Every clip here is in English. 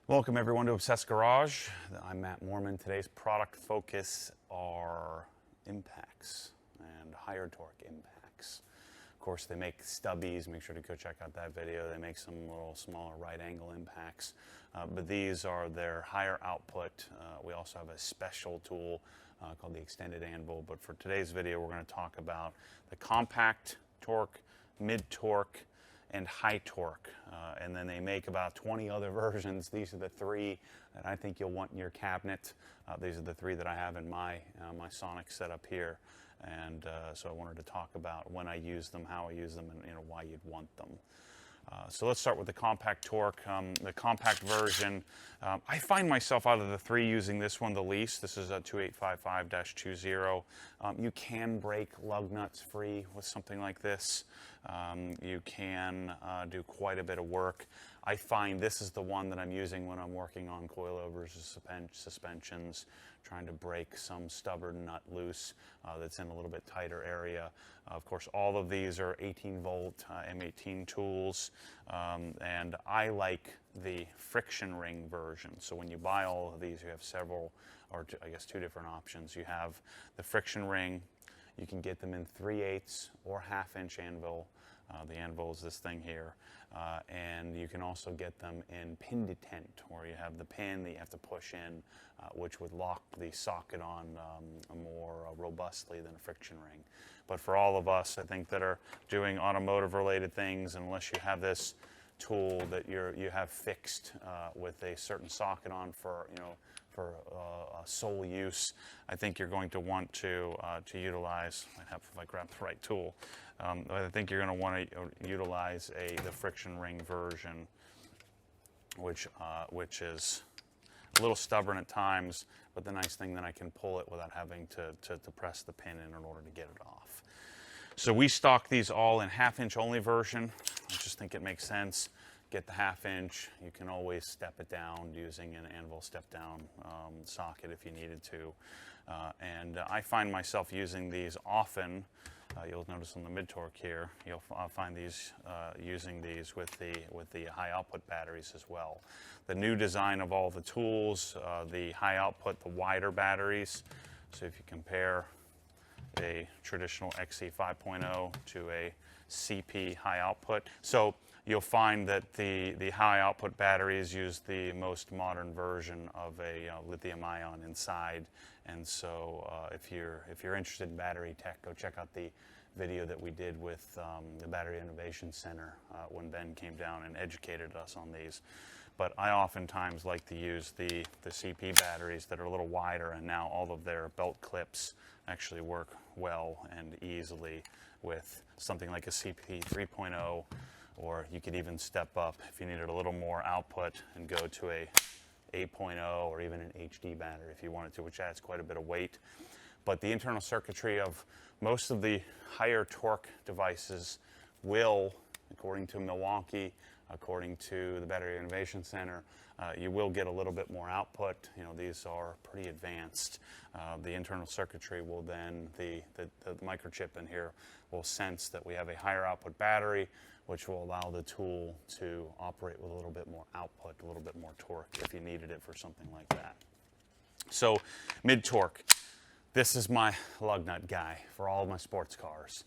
Welcome everyone to Obsessed Garage. I'm Matt Mormon. Today's product focus are impacts and higher torque impacts. Of course, they make stubbies. Make sure to go check out that video. They make some little smaller right angle impacts, but these are their higher output. We also have a special tool called the extended anvil, but for today's video, we're going to talk about the compact torque, mid torque, and high torque, and then they make about 20 other versions. These are the three that I think you'll want in your cabinet. These are the three that I have in my Sonic setup here, and so I wanted to talk about when I use them, how I use them, and why you'd want them. So let's start with the compact torque. The compact version, I find myself out of the three using this one the least. This is a 2855-20. You can break lug nuts free with something like this. You can do quite a bit of work. I find this is the one that I'm using when I'm working on coilovers or suspensions, trying to break some stubborn nut loose that's in a little bit tighter area. Of course, all of these are 18-volt M18 tools, and I like the friction ring version. So when you buy all of these, you have several, or I guess two different options. You have the friction ring. You can get them in 3/8 or 1/2-inch anvil. The anvil is this thing here, and you can also get them in pin detent, where you have the pin that you have to push in, which would lock the socket on more robustly than a friction ring. But for all of us, I think, that are doing automotive-related things, unless you have this tool that you have fixed with a certain socket on for sole use, I think you're going to want to utilize. I'd have if I grab the right tool. I think you're going to want to utilize the friction ring version, which is a little stubborn at times, but the nice thing that I can pull it without having to press the pin in order to get it off. So we stock these all in 1/2-inch only version. I just think it makes sense. Get the 1/2-inch. You can always step it down using an anvil step down socket if you needed to. And I find myself using these often. You'll notice on the mid torque here, you'll find these using these with the high output batteries as well. The new design of all the tools, the high output, the wider batteries. So if you compare a traditional XC 5.0 to a CP high output, so you'll find that the high output batteries use the most modern version of a lithium ion inside. And so if you're interested in battery tech, go check out the video that we did with the Battery Innovation Center when Ben came down and educated us on these. But I oftentimes like to use the CP batteries that are a little wider, and now all of their belt clips actually work well and easily with something like a CP 3.0, or you could even step up if you needed a little more output and go to a 8.0 or even an HD battery if you wanted to, which adds quite a bit of weight. But the internal circuitry of most of the higher torque devices will, according to Milwaukee, according to the Battery Innovation Center, you will get a little bit more output. These are pretty advanced. The internal circuitry will then, the microchip in here will sense that we have a higher output battery, which will allow the tool to operate with a little bit more output, a little bit more torque if you needed it for something like that. So mid torque, this is my lug nut guy for all of my sports cars.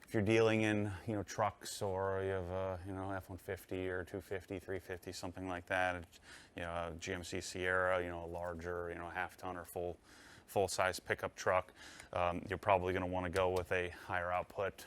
If you're dealing in trucks, or you have a F-150 or 250, 350, something like that, a GMC Sierra, a larger 1/2-ton or full-size pickup truck, you're probably going to want to go with a higher output,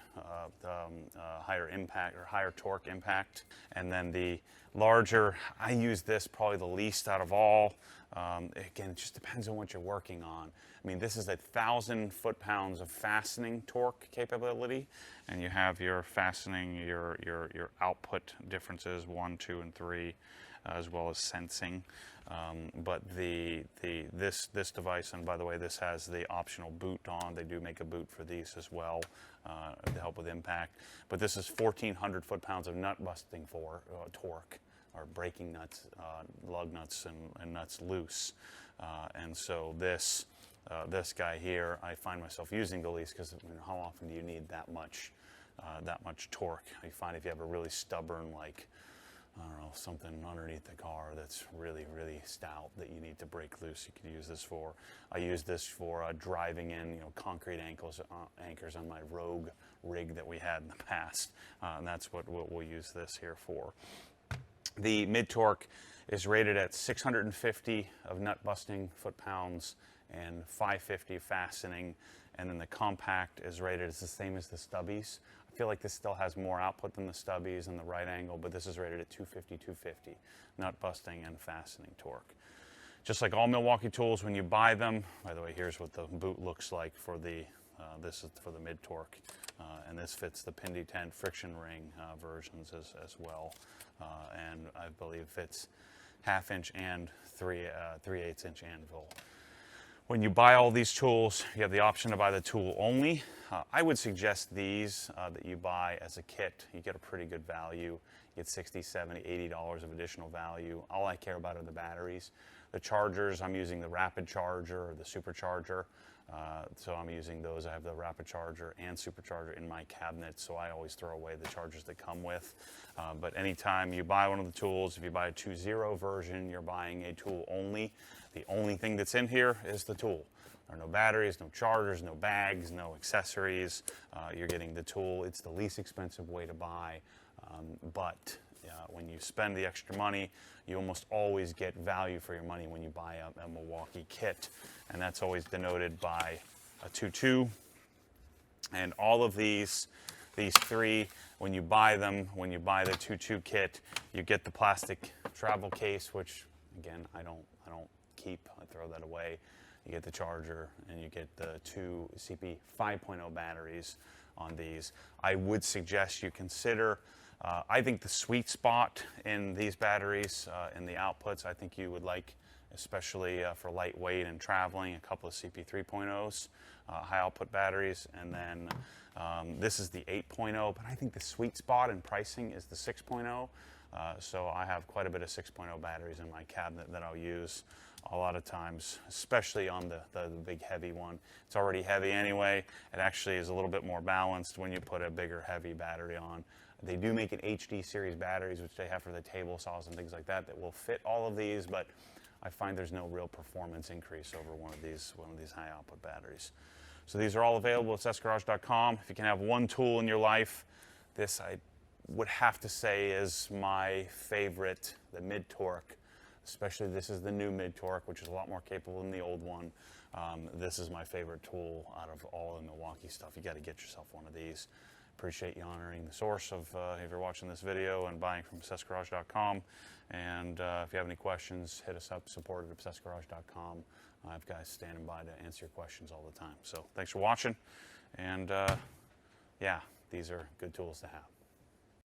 higher impact or higher torque impact. And then the larger, I use this probably the least out of all. Again, it just depends on what you're working on. I mean, this is 1,000 foot-pounds of fastening torque capability, and you have your fastening, your output differences 1, 2, and 3, as well as sensing. But this device, and by the way, this has the optional boot on. They do make a boot for these as well to help with impact. But this is 1,400 foot-pounds of nut busting for torque, or breaking nuts, lug nuts and nuts loose. And so this guy here, I find myself using the least, because how often do you need that much torque? You find if you have a really stubborn, like I don't know, something underneath the car that's really, really stout that you need to break loose, you could use this for. I use this for driving in, concrete anchors on my Rogue rig that we had in the past, and that's what we'll use this here for. The mid-torque is rated at 650 of nut busting foot-pounds and 550 fastening, and then the compact is rated as the same as the stubbies. I feel like this still has more output than the stubbies and the right angle, but this is rated at 250 nut busting and fastening torque. Just like all Milwaukee tools, when you buy them, by the way, here's what the boot looks like for the this is for the mid torque, and this fits the Pindy tent friction ring versions as well, and I believe fits 1/2 inch and 3/8 inch anvil. When you buy all these tools, you have the option to buy the tool only. I would suggest these that you buy as a kit. You get a pretty good value. You get $60, $70, $80 of additional value. All I care about are the batteries. The chargers, I'm using the rapid charger or the supercharger. So I'm using those. I have the rapid charger and supercharger in my cabinet, so I always throw away the chargers that come with. But anytime you buy one of the tools, if you buy a 2.0 version, you're buying a tool only. The only thing that's in here is the tool. There are no batteries, no chargers, no bags, no accessories. You're getting the tool. It's the least expensive way to buy, but when you spend the extra money, you almost always get value for your money when you buy a Milwaukee kit, and that's always denoted by a 2.2. And all of these three, when you buy them, when you buy the 2.2 kit, you get the plastic travel case, which again I don't keep. I throw that away. You get the charger, and you get the 2 CP 5.0 batteries on these. I would suggest you consider. I think the sweet spot in these batteries, in the outputs, I think you would like, especially for lightweight and traveling, a couple of CP 3.0s, high output batteries, and then this is the 8.0, but I think the sweet spot in pricing is the 6.0. So I have quite a bit of 6.0 batteries in my cabinet that I'll use a lot of times, especially on the big heavy one. It's already heavy anyway. It actually is a little bit more balanced when you put a bigger heavy battery on. They do make an HD series batteries, which they have for the table saws and things like that, that will fit all of these, but I find there's no real performance increase over one of these high output batteries. So these are all available at accessgarage.com. If you can have one tool in your life, this I would have to say is my favorite, the mid-torque. Especially this is the new mid-torque, which is a lot more capable than the old one. This is my favorite tool out of all the Milwaukee stuff. You got to get yourself one of these. Appreciate you honoring the source of if you're watching this video and buying from accessgarage.com. And if you have any questions, hit us up, support@accessgarage.com. I have guys standing by to answer your questions all the time. So thanks for watching. And yeah, these are good tools to have.